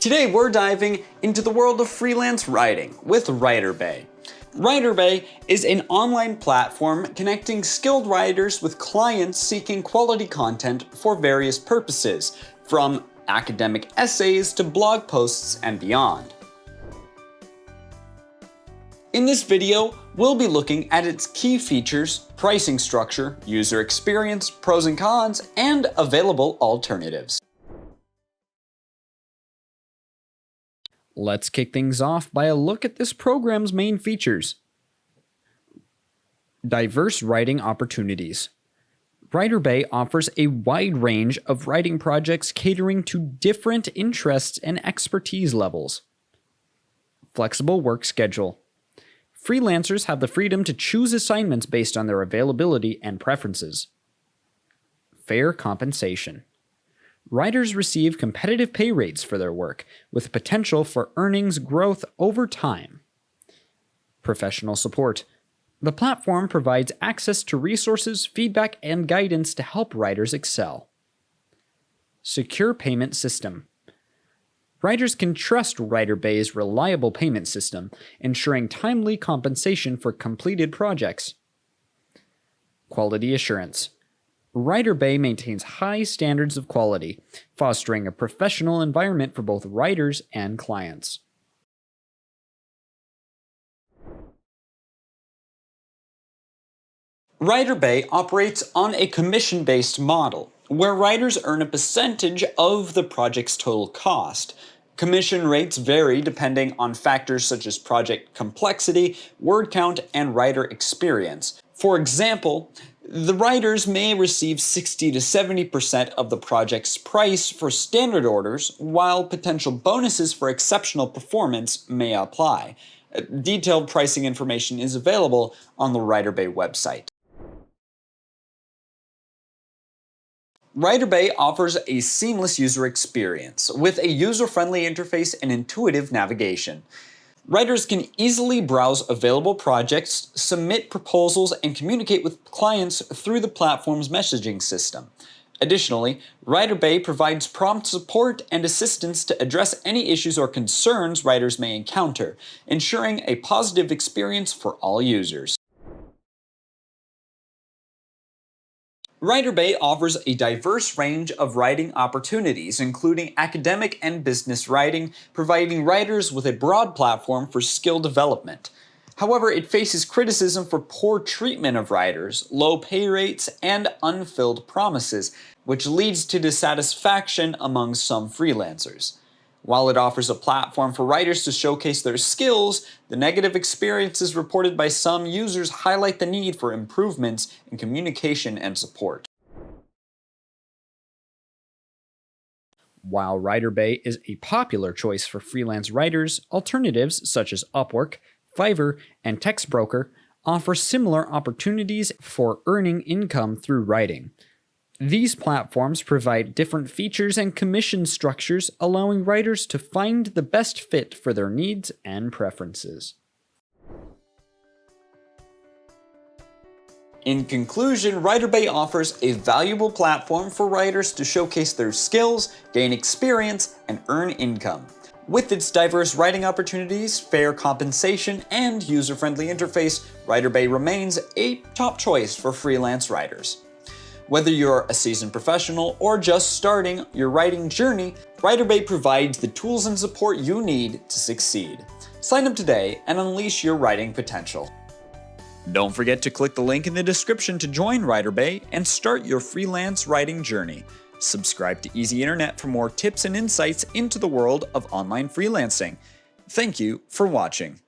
Today we're diving into the world of freelance writing with Writerbay. Writerbay is an online platform connecting skilled writers with clients seeking quality content for various purposes, from academic essays to blog posts and beyond. In this video, we'll be looking at its key features, pricing structure, user experience, pros and cons, and available alternatives. Let's kick things off by a look at this program's main features. Diverse writing opportunities. Writerbay offers a wide range of writing projects catering to different interests and expertise levels. Flexible work schedule. Freelancers have the freedom to choose assignments based on their availability and preferences. Fair compensation. Writers receive competitive pay rates for their work, with potential for earnings growth over time. Professional support. The platform provides access to resources, feedback, and guidance to help writers excel. Secure payment system. Writers can trust Writerbay's reliable payment system, ensuring timely compensation for completed projects. Quality assurance. Writerbay maintains high standards of quality, fostering a professional environment for both writers and clients. Writerbay operates on a commission-based model, where writers earn a percentage of the project's total cost. Commission rates vary depending on factors such as project complexity, word count, and writer experience. For example, the writers may receive 60 to 70% of the project's price for standard orders, while potential bonuses for exceptional performance may apply. Detailed pricing information is available on the Writerbay website. Writerbay offers a seamless user experience with a user-friendly interface and intuitive navigation. Writers can easily browse available projects, submit proposals, and communicate with clients through the platform's messaging system. Additionally, Writerbay provides prompt support and assistance to address any issues or concerns writers may encounter, ensuring a positive experience for all users. Writerbay offers a diverse range of writing opportunities, including academic and business writing, providing writers with a broad platform for skill development. However, it faces criticism for poor treatment of writers, low pay rates, and unfilled promises, which leads to dissatisfaction among some freelancers. While it offers a platform for writers to showcase their skills, the negative experiences reported by some users highlight the need for improvements in communication and support. While Writerbay is a popular choice for freelance writers, alternatives such as Upwork, Fiverr, and Textbroker offer similar opportunities for earning income through writing. These platforms provide different features and commission structures, allowing writers to find the best fit for their needs and preferences. In conclusion, Writerbay offers a valuable platform for writers to showcase their skills, gain experience, and earn income. With its diverse writing opportunities, fair compensation, and user-friendly interface, Writerbay remains a top choice for freelance writers. Whether you're a seasoned professional or just starting your writing journey, Writerbay provides the tools and support you need to succeed. Sign up today and unleash your writing potential. Don't forget to click the link in the description to join Writerbay and start your freelance writing journey. Subscribe to EasyInternet for more tips and insights into the world of online freelancing. Thank you for watching.